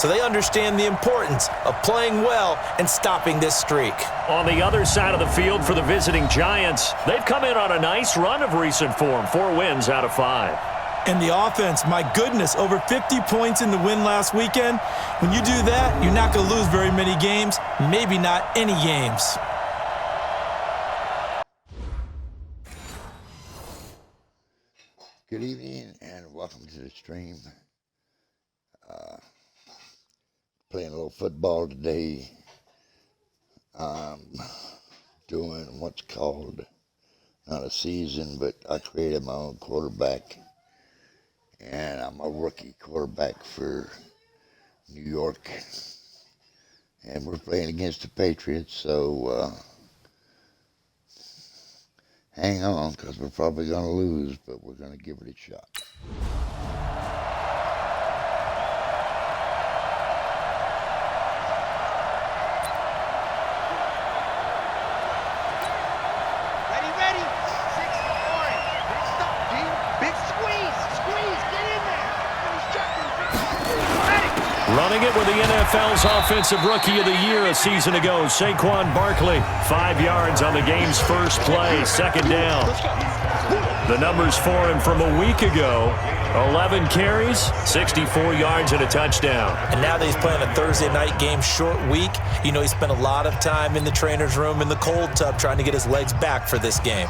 so they understand the importance of playing well and stopping this streak. On the other side of the field for the visiting Giants, they've come in on a nice run of recent form, 4 wins out of 5. And the offense, my goodness, over 50 points in the win last weekend. When you do that, you're not going to lose very many games, maybe not any games. Good evening and welcome to the stream. Playing a little football today. Doing what's called, not a season, but I created my own quarterback. And I'm a rookie quarterback for New York. And we're playing against the Patriots, so hang on, because we're probably going to lose, but we're going to give it a shot. Running it with the NFL's Offensive Rookie of the Year a season ago, Saquon Barkley. 5 yards on the game's first play, second down. The numbers for him from a week ago, 11 carries, 64 yards and a touchdown. And now that he's playing a Thursday night game, short week, you know he spent a lot of time in the trainer's room in the cold tub trying to get his legs back for this game.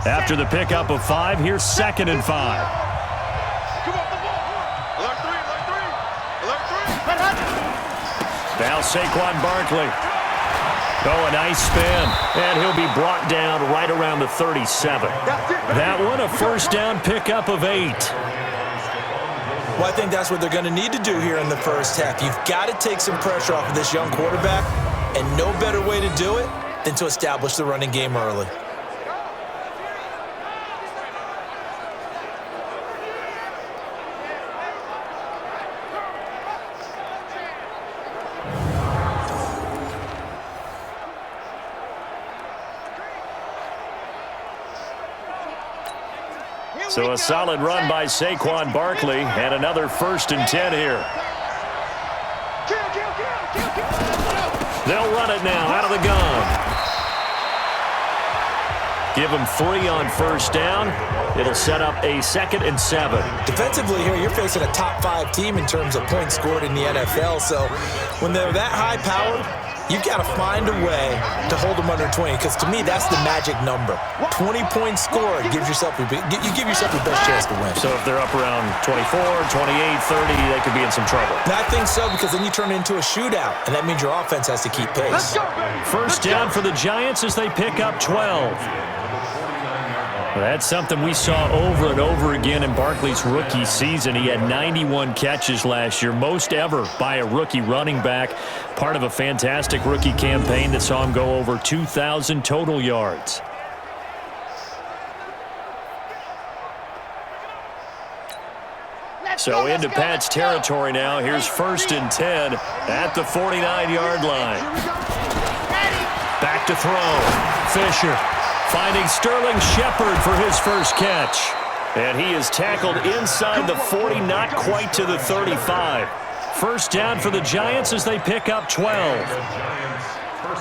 After the pickup of 5, here's 2nd and 5. Now Saquon Barkley. Oh, a nice spin. And he'll be brought down right around the 37. That one, a first down pickup of 8. Well, I think that's what they're going to need to do here in the first half. You've got to take some pressure off of this young quarterback, and no better way to do it than to establish the running game early. So a solid run by Saquon Barkley and another 1st and 10 here. They'll run it now out of the gun. Give him 3 on first down. It'll set up a 2nd and 7. Defensively here, you're facing a top 5 team in terms of points scored in the NFL. So when they're that high powered, you've got to find a way to hold them under 20, because to me, that's the magic number. 20 points scored, you give yourself your best chance to win. So if they're up around 24, 28, 30, they could be in some trouble. And I think so, because then you turn it into a shootout, and that means your offense has to keep pace. First down for the Giants as they pick up 12. That's something we saw over and over again in Barkley's rookie season. He had 91 catches last year, most ever by a rookie running back. Part of a fantastic rookie campaign that saw him go over 2,000 total yards. So into Pat's territory now. Here's 1st and 10 at the 49-yard line. Back to throw. Fisher. Finding Sterling Shepard for his first catch. And he is tackled inside the 40, not quite to the 35. First down for the Giants as they pick up 12.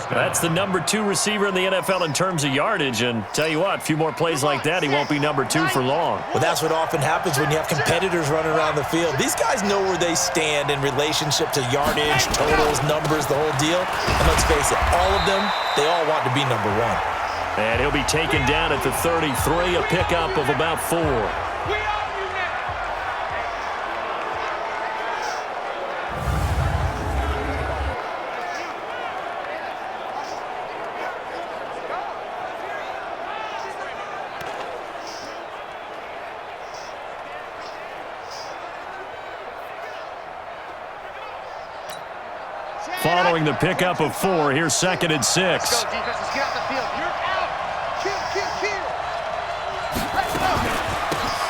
That's the number 2 receiver in the NFL in terms of yardage. And tell you what, a few more plays like that, he won't be number 2 for long. Well, that's what often happens when you have competitors running around the field. These guys know where they stand in relationship to yardage, totals, numbers, the whole deal. And let's face it, all of them, they all want to be number 1. And he'll be taken down at the 33, a pickup of about 4. Following the pickup of 4, here's 2nd and 6.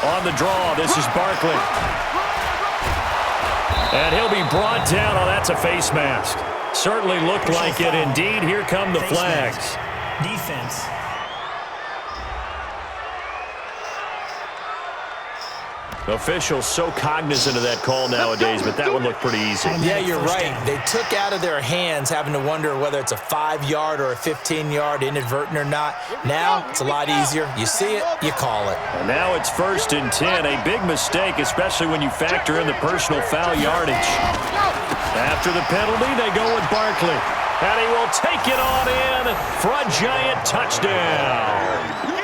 On the draw, this is Barkley. And he'll be brought down. Oh, that's a face mask. Certainly looked like it. Indeed, here come the flags. Defense. Officials so cognizant of that call nowadays, but that one looked pretty easy. Yeah, you're right. They took out of their hands having to wonder whether it's a 5-yard or a 15-yard, inadvertent or not. Now it's a lot easier. You see it, you call it. And now it's 1st and 10. A big mistake, especially when you factor in the personal foul yardage. After the penalty, they go with Barkley. And he will take it on in for a giant touchdown.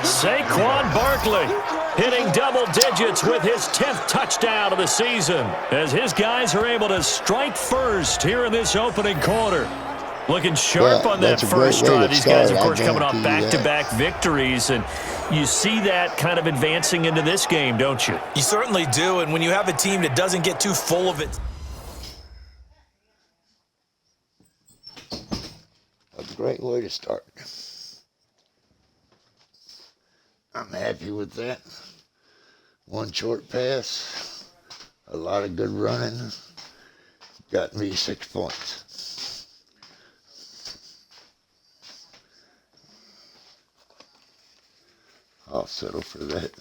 Saquon Barkley hitting double digits with his 10th touchdown of the season as his guys are able to strike first here in this opening quarter. Looking sharp on that first drive. These guys, of course, coming off back-to-back victories, and you see that kind of advancing into this game, don't you? You certainly do, and when you have a team that doesn't get too full of it. A great way to start. I'm happy with that. One short pass, a lot of good running, got me 6 points. I'll settle for that.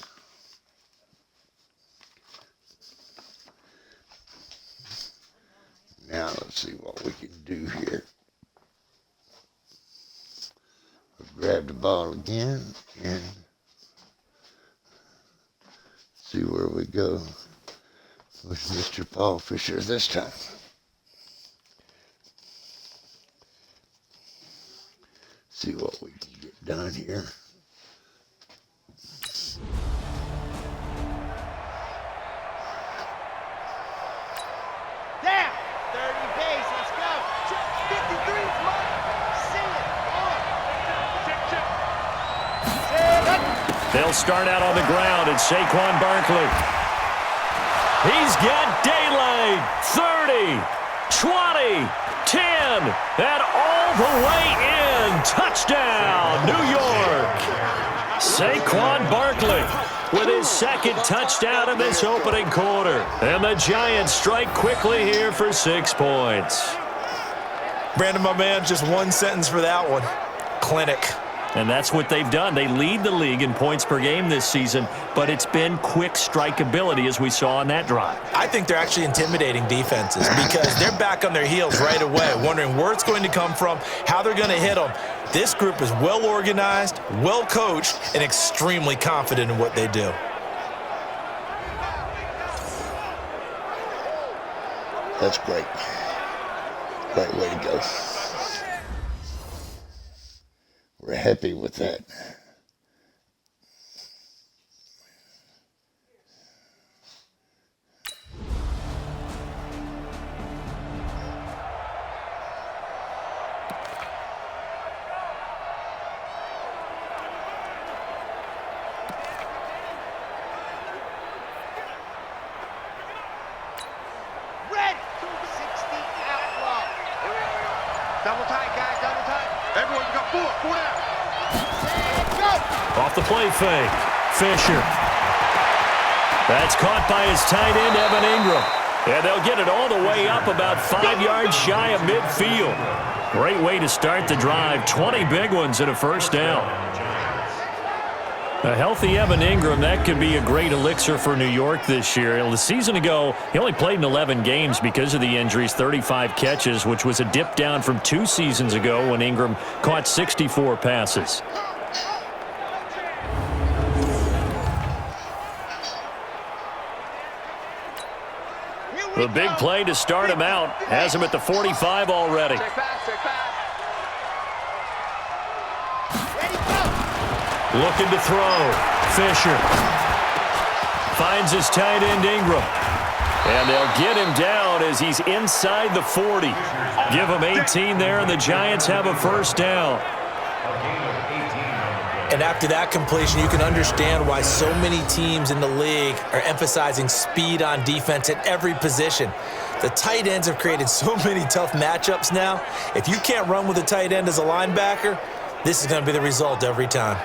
Now let's see what we can do here. Grab the ball again and see where we go with Mr. Paul Fisher this time. See what we can get done here. Down, 30 base, let's go. 53, They'll start out on the ground, and Saquon Barkley. He's got daylight. 30, 20, 10, and all the way in. Touchdown, New York. Saquon Barkley with his 2nd touchdown in this opening quarter. And the Giants strike quickly here for 6 points. Brandon, my man, just one sentence for that one. Clinic. And that's what they've done. They lead the league in points per game this season, but it's been quick strikeability as we saw on that drive. I think they're actually intimidating defenses because they're back on their heels right away, wondering where it's going to come from, how they're going to hit them. This group is well organized, well coached, and extremely confident in what they do. That's great. Great way to go. We're happy with that. Red, 60 outlaw. Double tight, guys, double tight. Everyone, you got four down. Off the play fake. Fisher. That's caught by his tight end, Evan Ingram. And they'll get it all the way up about 5 yards shy of midfield. Great way to start the drive. 20 big ones and a first down. A healthy Evan Ingram, that could be a great elixir for New York this year. The season ago, he only played in 11 games because of the injuries, 35 catches, which was a dip down from 2 seasons ago when Ingram caught 64 passes. The big play to start him out has him at the 45 already. Looking to throw. Fisher finds his tight end Ingram. And they'll get him down as he's inside the 40. Give him 18 there, and the Giants have a first down. And after that completion, you can understand why so many teams in the league are emphasizing speed on defense at every position. The tight ends have created so many tough matchups now. If you can't run with a tight end as a linebacker, this is going to be the result every time.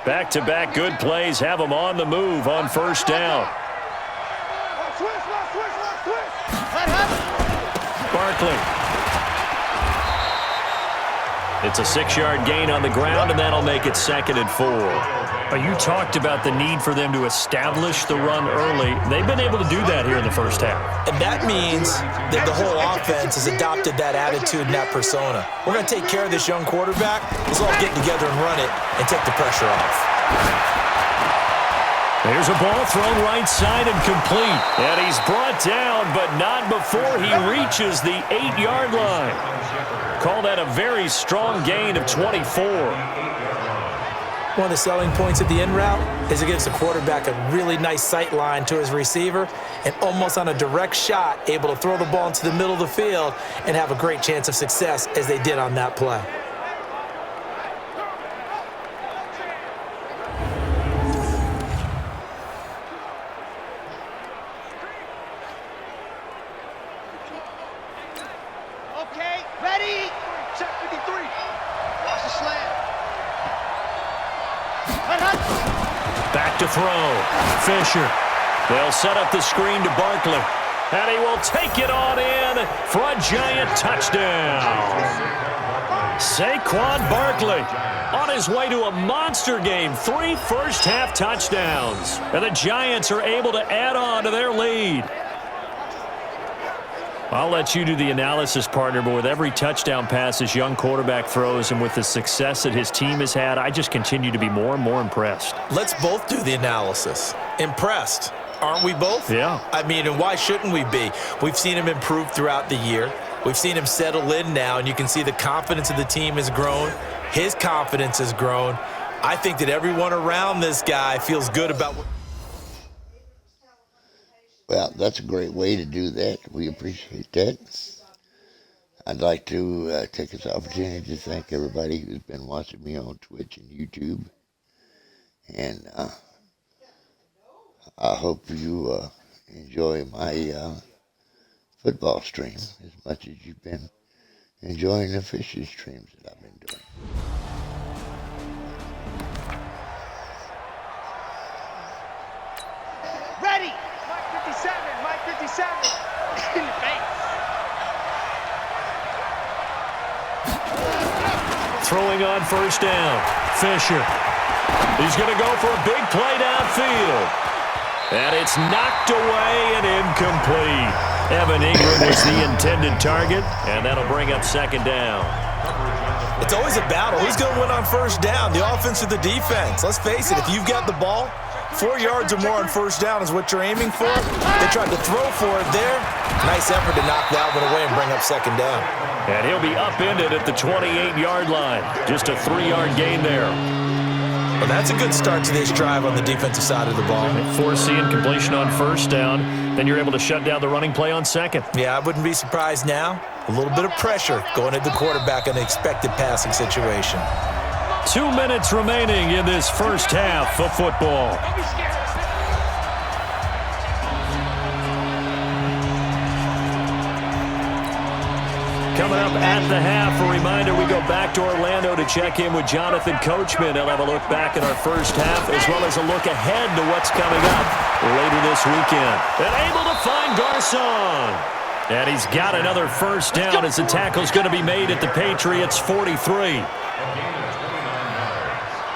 Back-to-back good plays have them on the move on first down. Barkley. It's a 6-yard gain on the ground, and that'll make it 2nd and 4. You talked about the need for them to establish the run early. They've been able to do that here in the first half. And that means that the whole offense has adopted that attitude and that persona. We're going to take care of this young quarterback. Let's all get together and run it and take the pressure off. There's a ball thrown right side and complete. And he's brought down, but not before he reaches the 8-yard line. Call that a very strong gain of 24. One of the selling points of the in route is it gives the quarterback a really nice sight line to his receiver and almost on a direct shot able to throw the ball into the middle of the field and have a great chance of success as they did on that play. Okay, ready? Check 53. Watch the slant. Back to throw. Fisher. They'll set up the screen to Barkley. And he will take it on in for a giant touchdown. Saquon Barkley on his way to a monster game. 3 first-half touchdowns. And the Giants are able to add on to their lead. I'll let you do the analysis, partner, but with every touchdown pass this young quarterback throws and with the success that his team has had, I just continue to be more and more impressed. Let's both do the analysis. Impressed. Aren't we both? Yeah. I mean, and why shouldn't we be? We've seen him improve throughout the year. We've seen him settle in now, and you can see the confidence of the team has grown. His confidence has grown. I think that everyone around this guy feels good about what... Well, that's a great way to do that. We appreciate that. I'd like to take this opportunity to thank everybody who's been watching me on Twitch and YouTube. And I hope you enjoy my football stream as much as you've been enjoying the fishing streams that I've been doing. Ready? Mike 57, Mike 57. In the face. Throwing on first down. Fisher. He's going to go for a big play downfield. And it's knocked away and incomplete. Evan Ingram was the intended target, and that'll bring up 2nd down. It's always a battle. Who's going to win on first down, the offense or the defense? Let's face it, if you've got the ball, 4 yards or more on first down is what you're aiming for. They tried to throw for it there. Nice effort to knock that one away and bring up 2nd down. And he'll be upended at the 28-yard line. Just a 3-yard gain there. Well, that's a good start to this drive on the defensive side of the ball. Forcing completion on first down. Then you're able to shut down the running play on 2nd. Yeah, I wouldn't be surprised now. A little bit of pressure going at the quarterback in an expected passing situation. 2 minutes remaining in this first half of football. Don't be scared. Coming up at the half, a reminder, we go back to Orlando to check in with Jonathan Coachman. He'll have a look back at our first half as well as a look ahead to what's coming up later this weekend. And able to find Garcon. And he's got another first down as the tackle's going to be made at the Patriots' 43.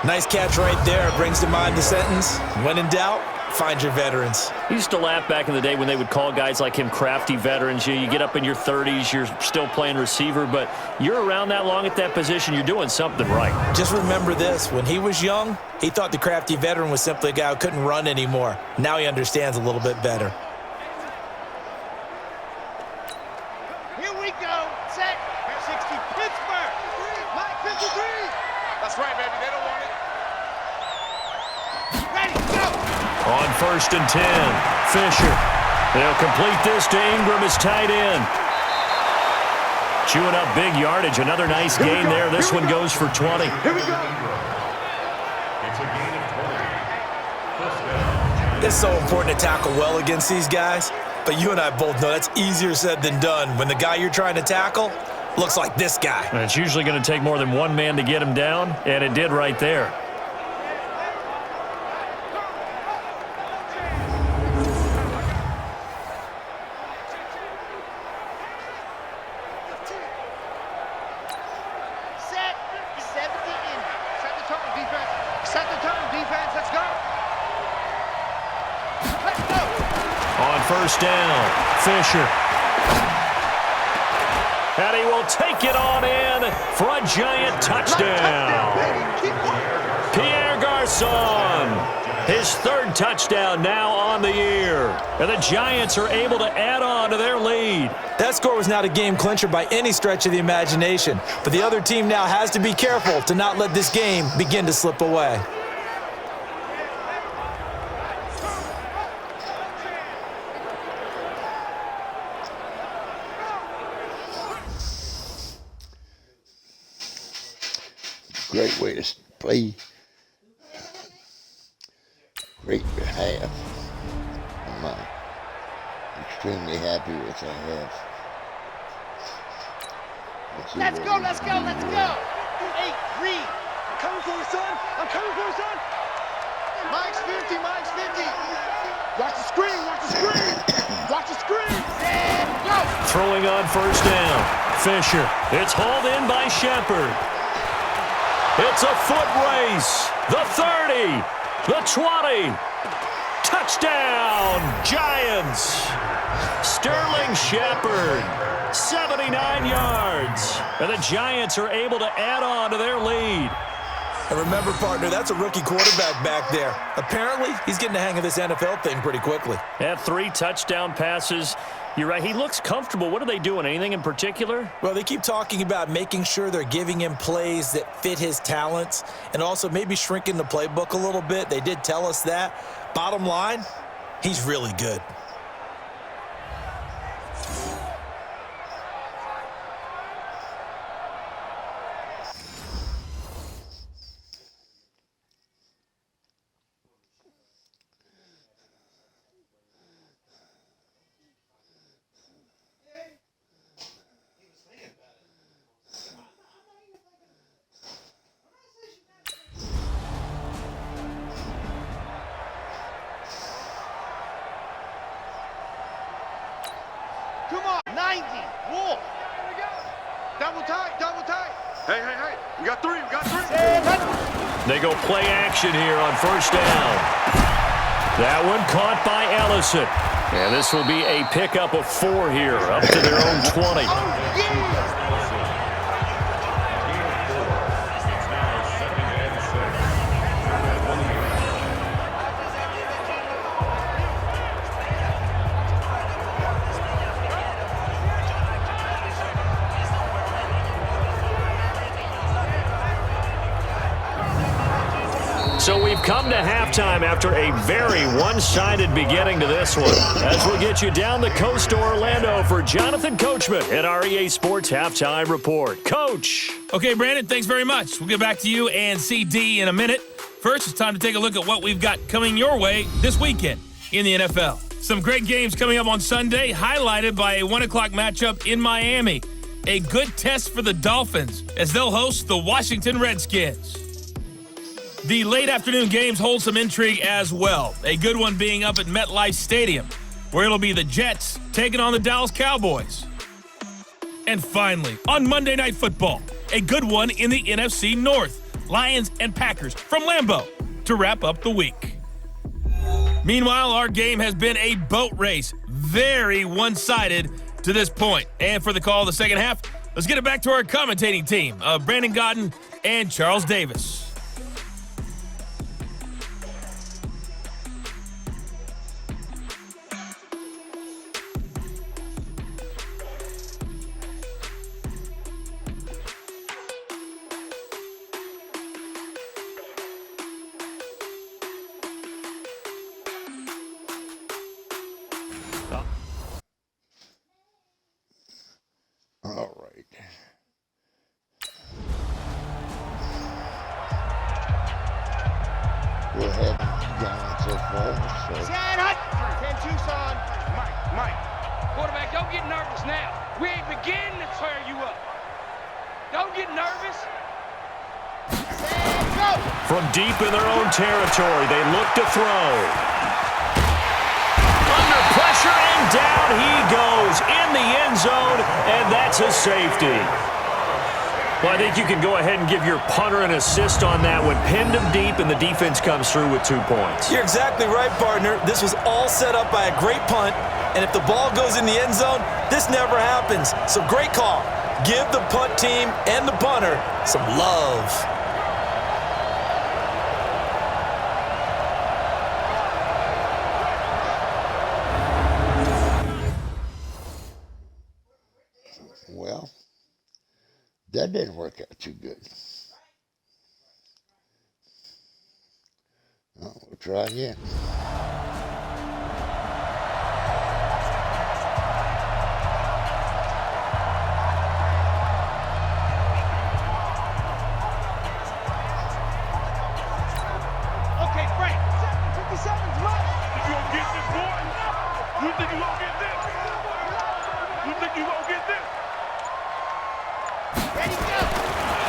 Nice catch right there. Brings to mind the sentence, when in doubt, find your veterans. I used to laugh back in the day when they would call guys like him crafty veterans. You get up in your 30s, you're still playing receiver, but you're around that long at that position, you're doing something right. Just remember this. When he was young, he thought the crafty veteran was simply a guy who couldn't run anymore. Now he understands a little bit better. Here we go. Set. Air 60, Pittsburgh. Mike 53. That's right, baby. They don't want it. Ready, go. On 1st and 10, Fisher. They'll complete this to Ingram as tight end. Chewing up big yardage. Another nice gain there. This one goes for 20. Here we go. It's so important to tackle well against these guys, but you and I both know that's easier said than done when the guy you're trying to tackle looks like this guy. And it's usually going to take more than one man to get him down, and it did right there. Set the turn, defense. Let's go. Let's go. On first down, Fisher. And he will take it on in for a giant touchdown. Pierre Garçon. His third touchdown now on the year. And the Giants are able to add on to their lead. That score was not a game clincher by any stretch of the imagination. But the other team now has to be careful to not let this game begin to slip away. Great way to play. Great half. I'm extremely happy with that half. Let's go, let's go, let's go. Hey, Reed. I'm coming for you, son. I'm coming for you, son. Mike's 50, Mike's 50. Watch the screen, watch the screen. Watch the screen. And go. Throwing on first down. Fisher. It's hauled in by Shepard. It's a foot race. The 30. The 20. Touchdown, Giants. Sterling Shepard, 79 yards. And the Giants are able to add on to their lead. And remember, partner, that's a rookie quarterback back there. Apparently, he's getting the hang of this NFL thing pretty quickly. Had 3 touchdown passes. You're right, he looks comfortable. What are they doing? Anything in particular? Well, they keep talking about making sure they're giving him plays that fit his talents and also maybe shrinking the playbook a little bit. They did tell us that. Bottom line, he's really good. Come on, 90. Wolf. Double tight, double tight. Hey, hey, hey. We got 3, we got 3. They go play action here on first down. That one caught by Ellison. And this will be a pickup of 4 here, up to their own 20. Oh, yeah. So we've come to halftime after a very one-sided beginning to this one. As we'll get you down the coast to Orlando for Jonathan Coachman at our EA Sports Halftime Report. Coach. Okay, Brandon, thanks very much. We'll get back to you and CD in a minute. First, it's time to take a look at what we've got coming your way this weekend in the NFL. Some great games coming up on Sunday, highlighted by a 1 o'clock matchup in Miami. A good test for the Dolphins as they'll host the Washington Redskins. The late afternoon games hold some intrigue as well. A good one being up at MetLife Stadium, where it'll be the Jets taking on the Dallas Cowboys. And finally, on Monday Night Football, a good one in the NFC North. Lions and Packers from Lambeau to wrap up the week. Meanwhile, our game has been a boat race. Very one-sided to this point. And for the call of the second half, let's get it back to our commentating team of Brandon Godden and Charles Davis. All right. We're having gone so far, so. Jan Hut. 10 Tucson. Mike. Quarterback, don't get nervous now. We ain't beginning to tear you up. Don't get nervous. And go. From deep in their own territory, they look to throw. Under pressure, and down he goes in the end zone, and that's a safety. Well, I think you can go ahead and give your punter an assist on that one. Pinned him deep, and the defense comes through with 2 points. You're exactly right, partner. This was all set up by a great punt, and if the ball goes in the end zone, this never happens. So great call. Give the punt team and the punter some love. Well, that didn't work out too good. Well, we'll try again. Okay, Frank. 757's mine. You gonna get this, boy? You think you gonna get this? You think you gonna get this? Ready, go.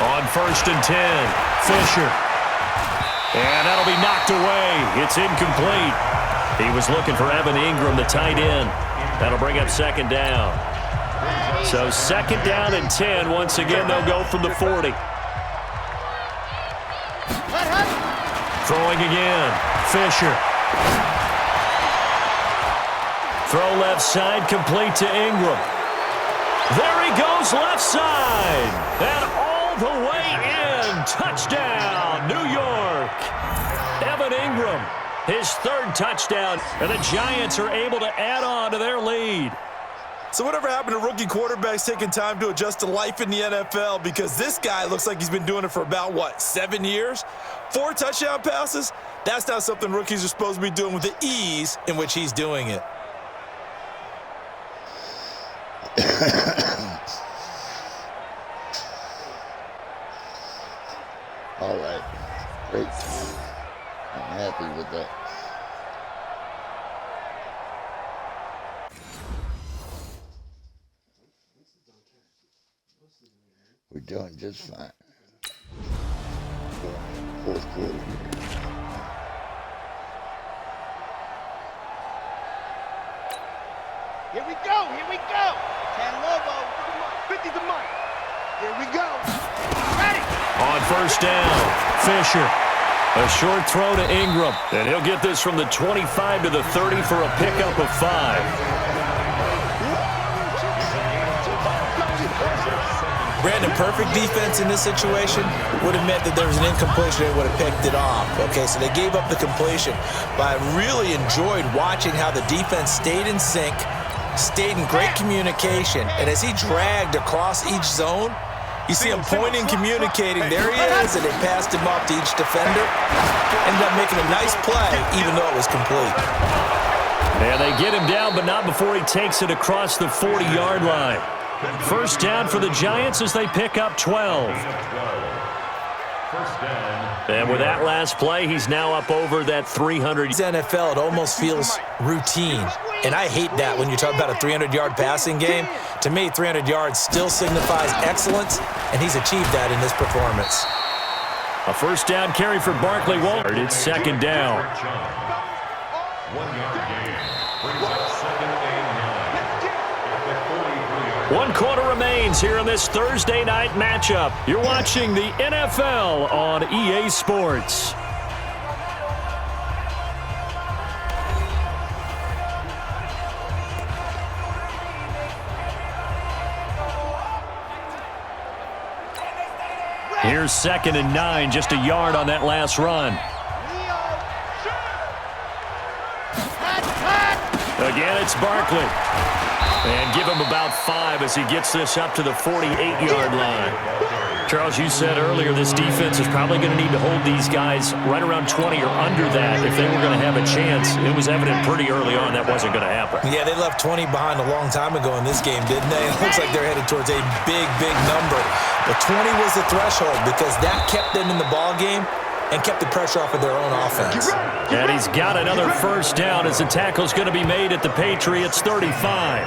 On 1st and 10, Fisher. And that'll be knocked away. It's incomplete. He was looking for Evan Ingram, the tight end. That'll bring up 2nd down. So 2nd down and 10. Once again, they'll go from the 40. Throwing again, Fisher. Throw left side, complete to Ingram. There he goes, left side. And all the way in. Touchdown, New York. Evan Ingram, his 3rd touchdown. And the Giants are able to add on to their lead. So whatever happened to rookie quarterbacks taking time to adjust to life in the NFL? Because this guy looks like he's been doing it for about, 7 years? 4 touchdown passes? That's not something rookies are supposed to be doing with the ease in which he's doing it. All right. Great. I'm happy with that. We're doing just fine. 4th quarter. Here we go. Here we go. 10 Lobo. 50 the money. Here we go. Ready. On 1st down, Fisher. A short throw to Ingram. And he'll get this from the 25 to the 30 for a pickup of 5. Brandon, perfect defense in this situation would have meant that there was an incompletion. They would have picked it off. Okay, so they gave up the completion. But I really enjoyed watching how the defense stayed in sync, stayed in great communication. And as he dragged across each zone, you see him pointing, communicating. There he is, and they passed him off to each defender. Ended up making a nice play, even though it was complete. And they get him down, but not before he takes it across the 40-yard line. 1st down for the Giants as they pick up 12. And with that last play, he's now up over that 300. NFL, it almost feels routine. And I hate that when you talk about a 300-yard passing game. To me, 300 yards still signifies excellence, and he's achieved that in this performance. A 1st down carry for Barkley. It's 2nd down. 1 yard gain. Brings up 2nd and 9. 1 quarter remains here in this Thursday night matchup. You're watching the NFL on EA Sports. Here's 2nd and 9, just a yard on that last run. Again, it's Barkley. And give him about 5 as he gets this up to the 48-yard line. Charles, you said earlier this defense is probably going to need to hold these guys right around 20 or under that if they were going to have a chance. It was evident pretty early on that wasn't going to happen. Yeah, they left 20 behind a long time ago in this game, didn't they? It looks like they're headed towards a big, big number. But 20 was the threshold because that kept them in the ball game and kept the pressure off of their own offense. And he's got another 1st down as the tackle's going to be made at the Patriots 35.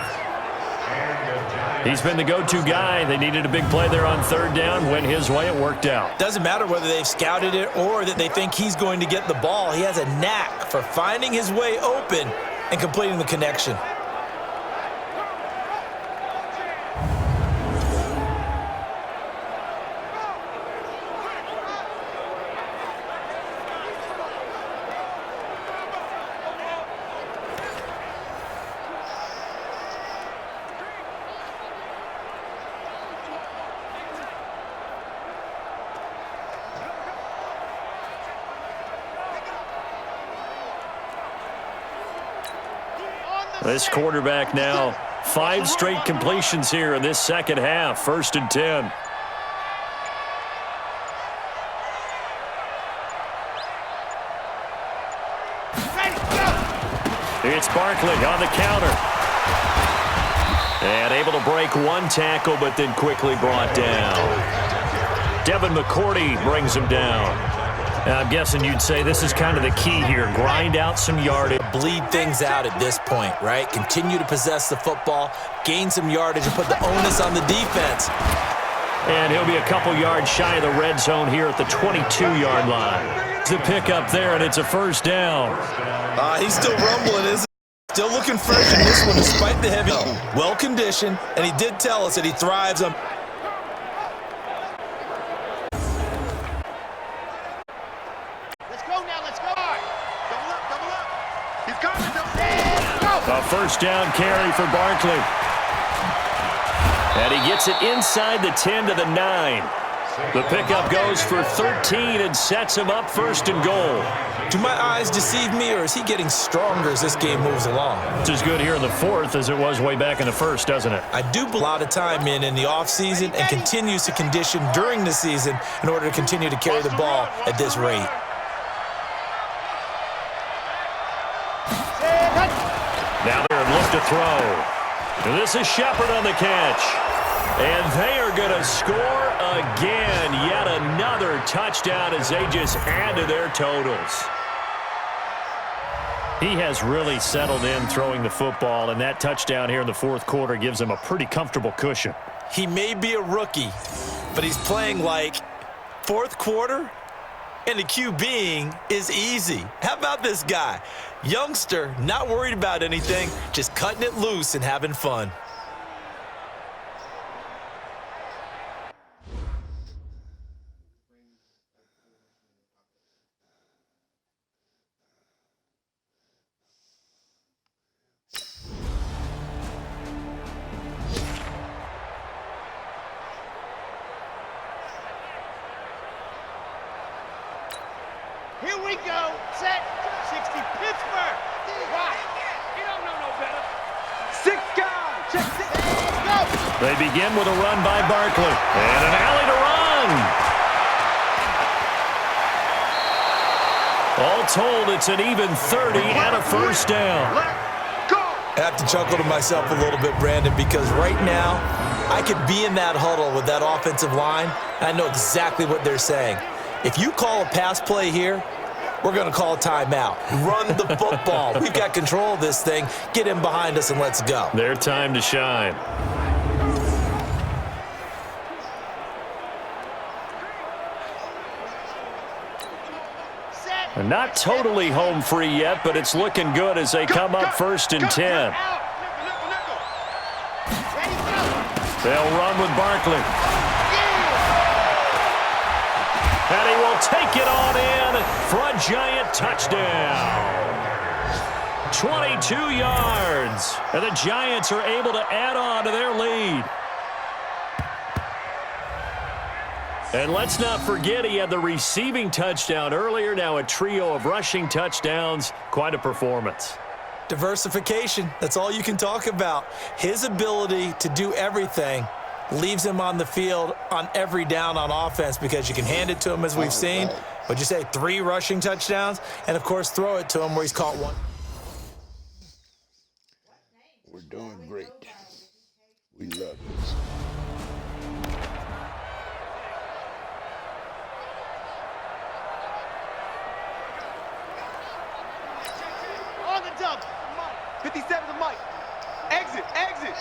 He's been the go-to guy. They needed a big play there on 3rd down. Went his way. It worked out. Doesn't matter whether they've scouted it or that they think he's going to get the ball. He has a knack for finding his way open and completing the connection. This quarterback now 5 straight completions here in this second half. 1st and 10. It's Barkley on the counter. And able to break 1 tackle, but then quickly brought down. Devin McCourty brings him down. I'm guessing you'd say this is kind of the key here. Grind out some yardage. Bleed things out at this point, right? Continue to possess the football, gain some yardage, and put the onus on the defense. And he'll be a couple yards shy of the red zone here at the 22-yard line. It's the pick up there, and it's a 1st down. He's still rumbling, isn't he? Still looking fresh in this one despite the heavy. Well-conditioned, and he did tell us that he thrives on. Let's go now, let's go. Double up, double up. He's coming, let's go. A 1st down carry for Barkley. And he gets it inside the 10 to the 9. The pickup goes for 13 and sets him up 1st and goal. Do my eyes deceive me, or is he getting stronger as this game moves along? It's as good here in the 4th as it was way back in the 1st, doesn't it? I do put a lot of time in the offseason and continues to condition during the season in order to continue to carry the ball at this rate. Now they're look to throw. And this is Shepard on the catch. And they are going to score again. Yet another touchdown as they just add to their totals. He has really settled in throwing the football, and that touchdown here in the 4th quarter gives him a pretty comfortable cushion. He may be a rookie, but he's playing like 4th quarter, and the QBing is easy. How about this guy? Youngster, not worried about anything, just cutting it loose and having fun. Here we go. Set. 60 Pittsburgh. Wow. You don't know no better. 6 guys. Check 6. Let's go. They begin with a run by Barkley. And an alley to run. All told, it's an even 30 and a 1st down. Let's go. I have to chuckle to myself a little bit, Brandon, because right now I could be in that huddle with that offensive line, and I know exactly what they're saying. If you call a pass play here, we're going to call a timeout. Run the football. We've got control of this thing. Get him behind us and let's go. Their time to shine. Set. And not totally home free yet, but it's looking good as they come up 1st and 10. Ready, go. They'll run with Barkley. And he will take it on in for a giant touchdown. 22 yards. And the Giants are able to add on to their lead. And let's not forget he had the receiving touchdown earlier. Now a trio of rushing touchdowns. Quite a performance. Diversification, that's all you can talk about. His ability to do everything leaves him on the field on every down on offense because you can hand it to him as we've seen. What'd you say, 3 rushing touchdowns? And, of course, throw it to him where he's caught 1. We're doing great. We love this. On the dump. 57 to Mike. Exit, exit.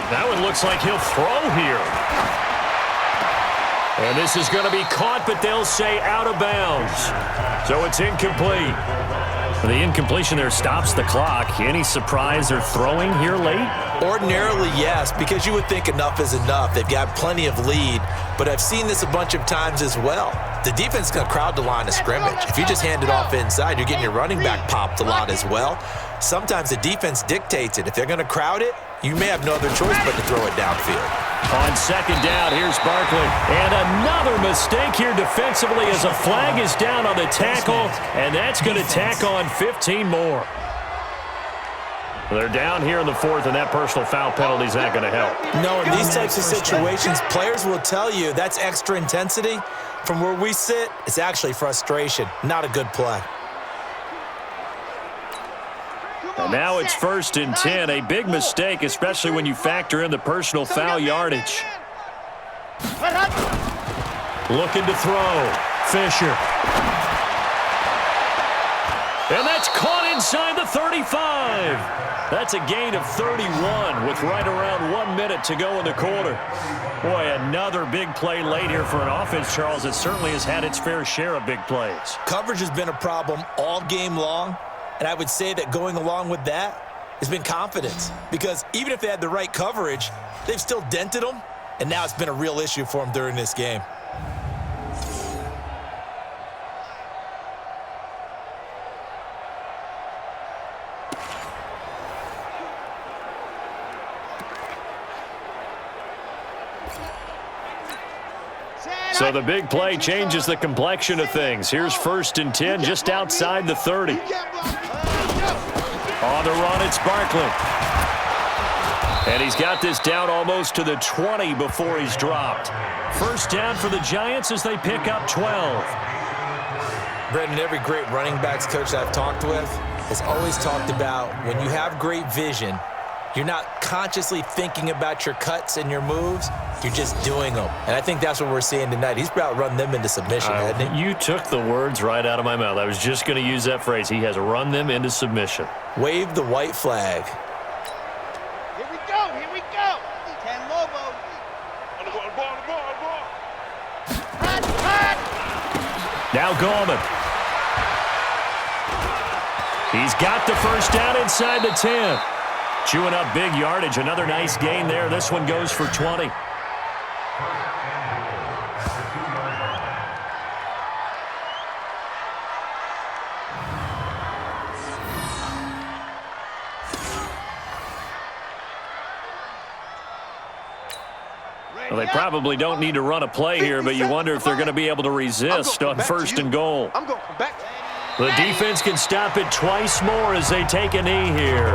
That one looks like he'll throw here. And this is going to be caught, but they'll say out of bounds. So it's incomplete. The incompletion there stops the clock. Any surprise they're throwing here late? Ordinarily, yes, because you would think enough is enough. They've got plenty of lead, but I've seen this a bunch of times as well. The defense is going to crowd the line of scrimmage. If you just hand it off inside, you're getting your running back popped a lot as well. Sometimes the defense dictates it. If they're going to crowd it, you may have no other choice but to throw it downfield. On second down, here's Barkley. And another mistake here defensively as a flag is down on the tackle, and that's going to tack on 15 more. They're down here in the fourth, and that personal foul penalty is not going to help. No, in these types of situations, players will tell you that's extra intensity. From where we sit, it's actually frustration, not a good play. And now it's 1st and 10, a big mistake, especially when you factor in the personal foul yardage. Looking to throw. Fisher. And that's caught inside the 35. That's a gain of 31 with right around 1 minute to go in the quarter. Boy, another big play late here for an offense, Charles. It certainly has had its fair share of big plays. Coverage has been a problem all game long, and I would say that going along with that has been confidence. Because even if they had the right coverage, they've still dented them, and now it's been a real issue for them during this game. So the big play changes the complexion of things. Here's 1st and 10 just outside the 30. On the run, it's Barkley. And he's got this down almost to the 20 before he's dropped. First down for the Giants as they pick up 12. Brendan, every great running backs coach I've talked with has always talked about when you have great vision, you're not consciously thinking about your cuts and your moves. You're just doing them. And I think that's what we're seeing tonight. He's about run them into submission, hasn't he? You took the words right out of my mouth. I was just going to use that phrase. He has run them into submission. Wave the white flag. Here we go, here we go. 10 Lobo. On the ball. Hot. Now Gallman. He's got the first down inside the 10. Chewing up big yardage. Another nice gain there. This one goes for 20. Well, they probably don't need to run a play here, but you wonder if they're going to be able to resist on 1st and goal. I'm going to come back. The defense can stop it twice more as they take a knee here.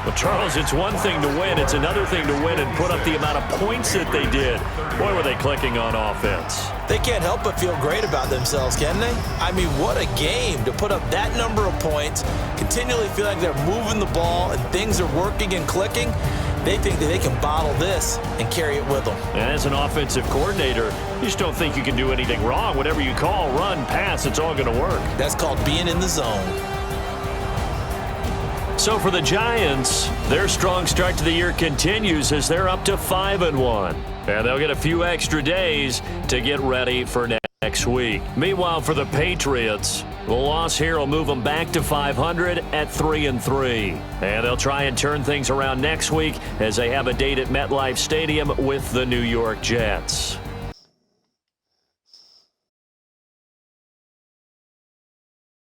Well, Charles, it's one thing to win. It's another thing to win and put up the amount of points that they did. Boy, were they clicking on offense. They can't help but feel great about themselves, can they? I mean, what a game to put up that number of points, continually feel like they're moving the ball and things are working and clicking. They think that they can bottle this and carry it with them. And as an offensive coordinator, you just don't think you can do anything wrong. Whatever you call, run, pass, it's all going to work. That's called being in the zone. So for the Giants, their strong start to the year continues as they're up to 5-1. And they'll get a few extra days to get ready for next week. Meanwhile, for the Patriots, the loss here will move them back to 500 at 3-3. And they'll try and turn things around next week as they have a date at MetLife Stadium with the New York Jets.